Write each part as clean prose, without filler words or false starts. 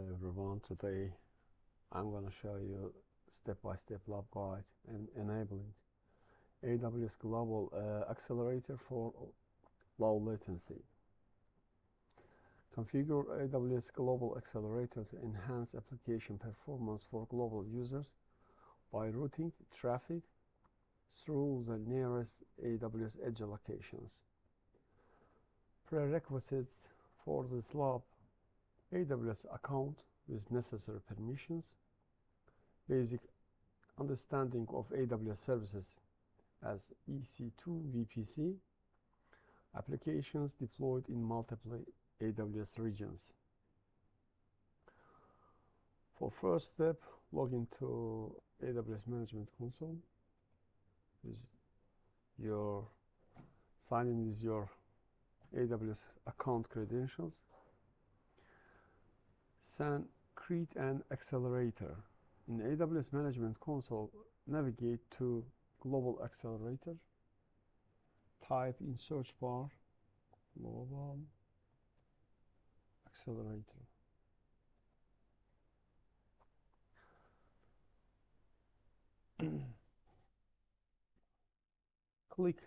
Hello everyone, today I'm going to show you step-by-step lab guide and enabling AWS Global Accelerator for low latency. Configure AWS Global Accelerator to enhance application performance for global users by routing traffic through the nearest AWS Edge locations. Prerequisites for this lab: AWS account with necessary permissions, basic understanding of AWS services as EC2 VPC, applications deployed in multiple AWS regions. For first step, log into AWS Management Console with sign in with your AWS account credentials. Create an accelerator. In AWS Management Console, navigate to Global Accelerator. Type in search bar Global Accelerator. Click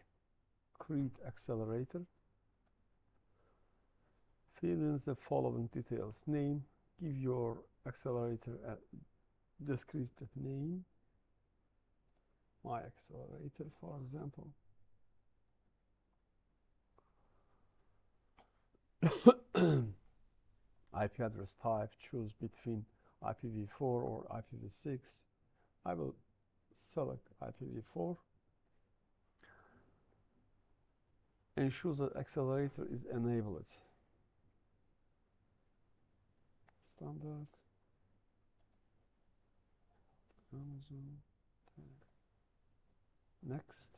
Create Accelerator. Fill in the following details: name, give your accelerator a descriptive name, my accelerator for example. IP address type, choose between IPv4 or IPv6. I will select IPv4. Ensure that accelerator is enabled. Standard. Amazon. Next.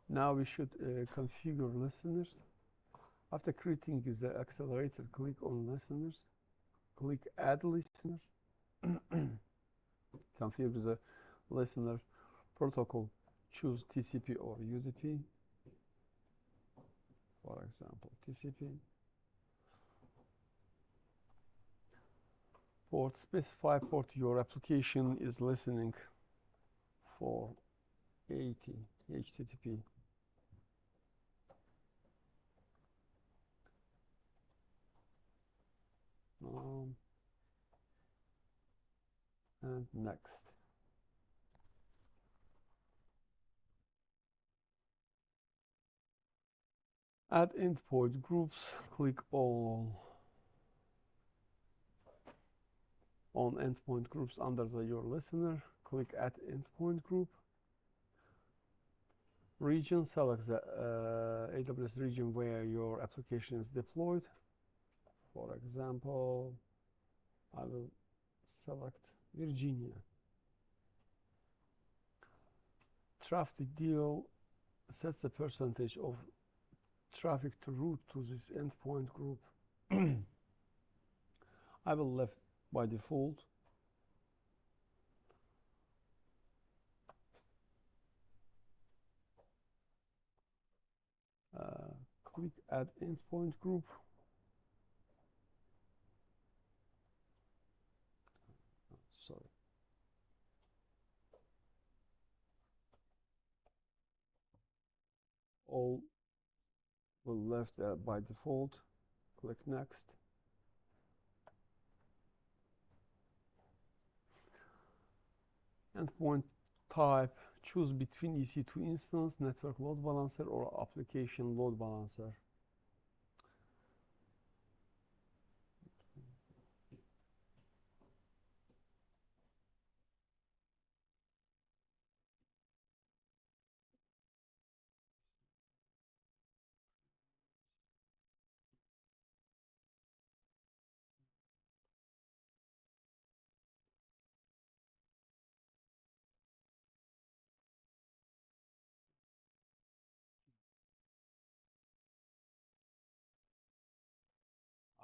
Now we should configure listeners. After creating the accelerator, click on listeners. Click add listener. Configure the listener protocol. Choose TCP or UDP. For example, TCP. Port, specify port your application is listening for 80 HTTP. And next. Add endpoint groups. Click all on endpoint groups under your listener. Click add endpoint group. Region, select the AWS region where your application is deployed. For example, I will select Virginia. Traffic deal sets the percentage of traffic to route to this endpoint group. I will left by default. Click add endpoint group. Sorry. All will left by default. Click next. Endpoint type, choose between EC2 instance, network load balancer, or application load balancer.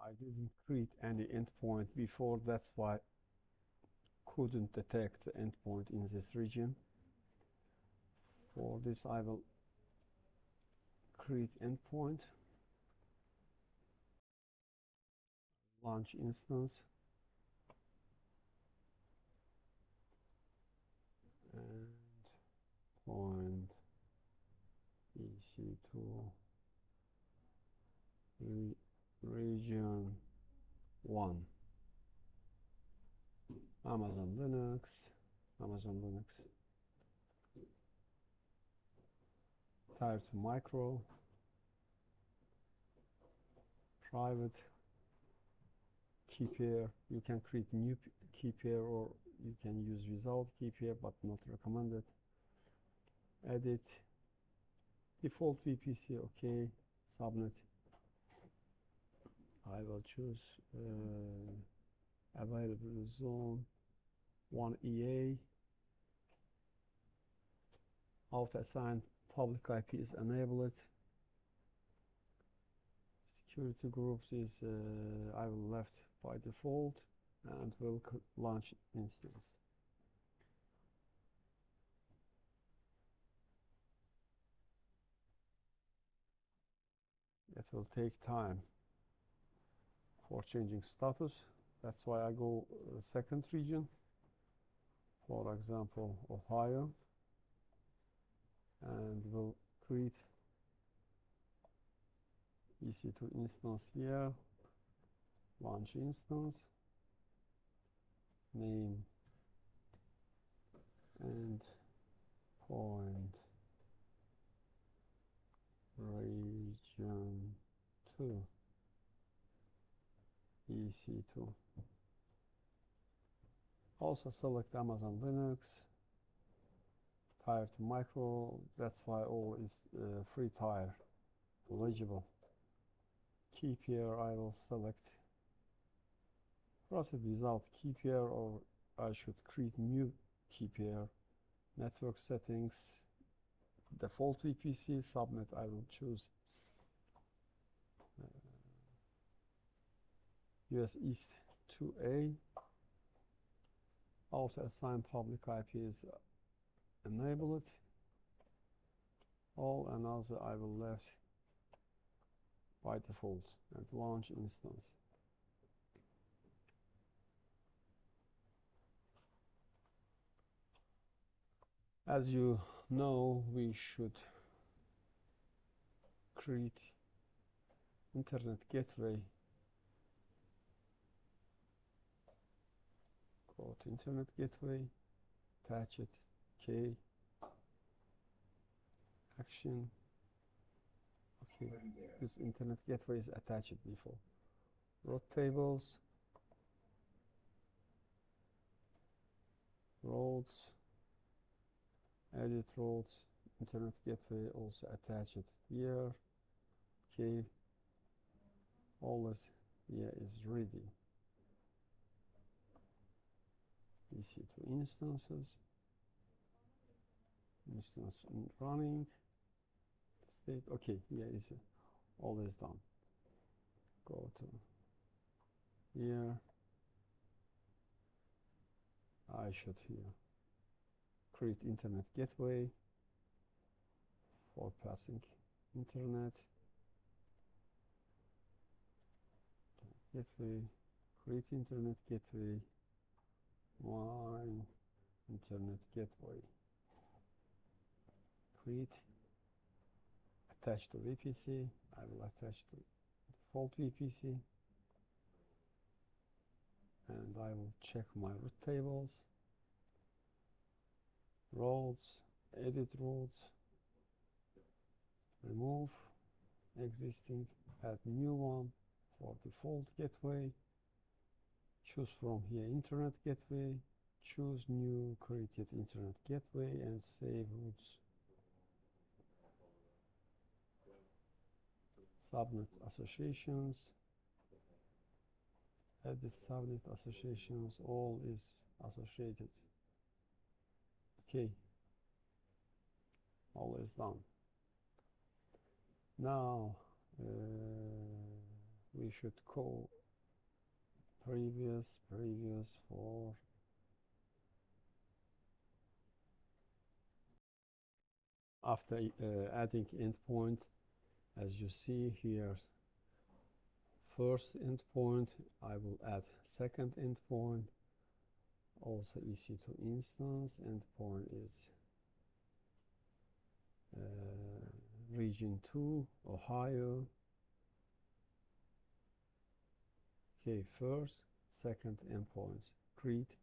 I didn't create any endpoint before, that's why I couldn't detect the endpoint in this region. For this, I will create endpoint. launch instance, and point EC2 region 1, Amazon Linux, tier to micro, private key pair. You can create new key pair, or you can use without key pair, but not recommended. Edit, default VPC, okay. Subnet, I will choose available zone 1 EA. Auto assign public IP is enabled. Security groups is I will left by default, and will launch instance. It will take time for changing status. That's why I go second region, for example Ohio, and will create EC2 instance here, launch instance, name and point region 2 EC2. Also select Amazon Linux, tier to micro. That's why all is free tier eligible. Key pair I will select. Proceed without key pair, or I should create new key pair. Network settings, default VPC. Subnet I will choose US East 2A. Auto assign public IP is enabled. All and other I will left by default, and launch instance. As you know, we should create internet gateway. Go to internet gateway, attach it, K, action. Okay, this internet gateway is attached before. Route tables, roads, edit roads, internet gateway also attached here. Okay, all this here is ready. EC2 instances, instance running, state. Okay, here is all is done. Go to here. I should here create internet gateway for passing internet. Gateway, create internet gateway, one internet gateway. Create, attach to VPC. I will attach to default VPC, and I will check my route tables, roles, edit roles, remove existing, add new one for default gateway. Choose from here internet gateway, choose new created internet gateway, and save routes. Subnet associations, edit subnet associations, all is associated. Okay, all is done. Now we should call previous for after adding endpoint. As you see here, first endpoint, I will add second endpoint, also EC2 instance. Endpoint is region 2, Ohio. Okay, first, second endpoints. Create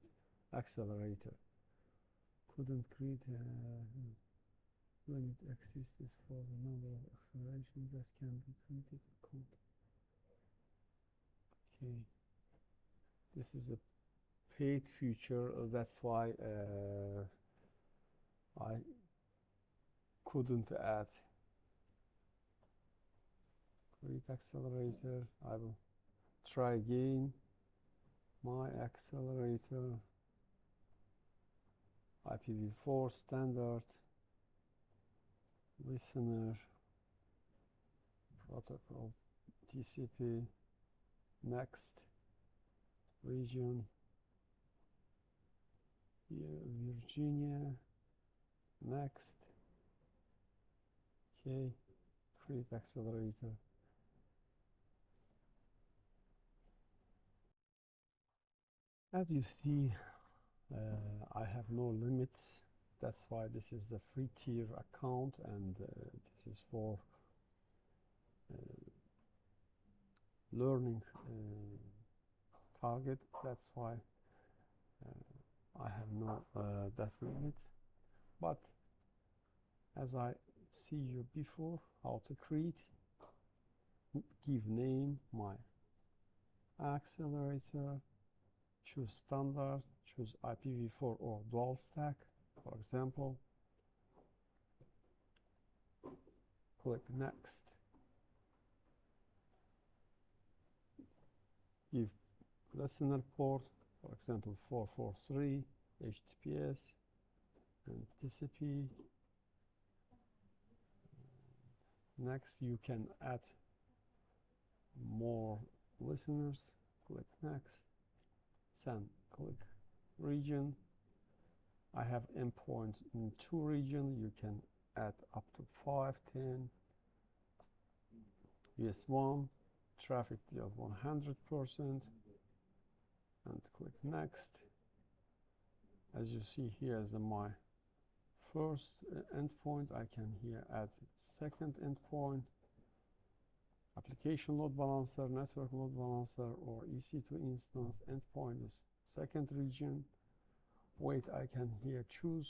accelerator. Couldn't create when it exists for the number of accelerations that can be created. Okay, this is a paid feature, that's why I couldn't add create accelerator. I will try again. My accelerator, IPv4 standard, listener, protocol, TCP, next, region, here, Virginia, next, okay, create accelerator. As you see, I have no limits. That's why this is a free tier account, and this is for learning target. That's why I have no that limit. But as I see you before, how to create, give name my accelerator, choose standard, choose IPv4 or dual stack, for example. Click next. Give listener port, for example 443, HTTPS and TCP. Next, you can add more listeners. Click next. Send. Click region. I have endpoints in 2 regions. You can add up to 5, 10. US1. Traffic deal 100%. And click next. As you see here is my first endpoint. I can here add second endpoint, application load balancer, network load balancer, or EC2 instance. Endpoint is second region. Weight I can here choose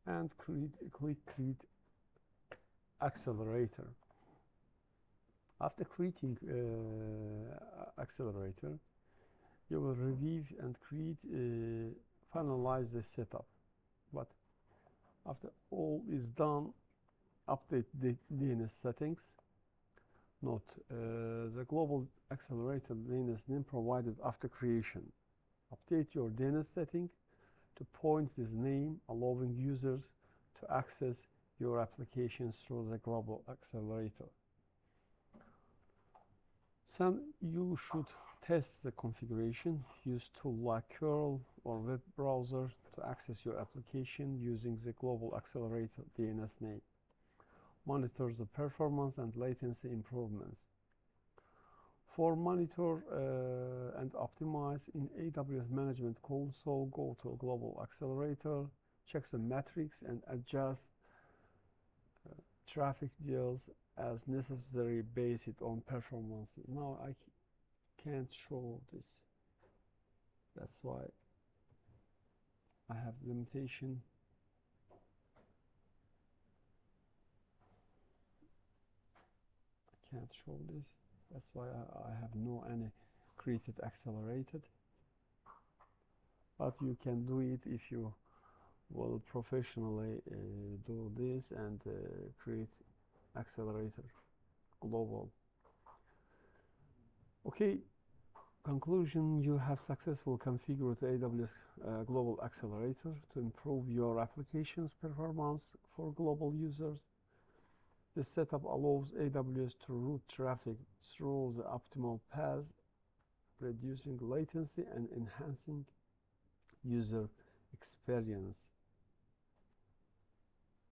and click create accelerator. After creating accelerator, you will review and create finalize the setup. But after all is done, update the DNS settings. Note the global accelerator DNS name provided after creation. Update your DNS setting to point this name, allowing users to access your applications through the global accelerator. Then you should test the configuration. Use tools like curl or web browser to access your application using the global accelerator DNS name. Monitor the performance and latency improvements. For monitor and optimize in AWS Management Console, go to Global Accelerator, check the metrics and adjust traffic deals as necessary based on performance. Now I can't show this. That's why I have limitation. I can't show this. That's why I have no any created accelerated. But you can do it if you will professionally do this and create accelerator global. Okay, conclusion, you have successfully configured AWS Global Accelerator to improve your application's performance for global users. This setup allows AWS to route traffic through the optimal path, reducing latency and enhancing user experience.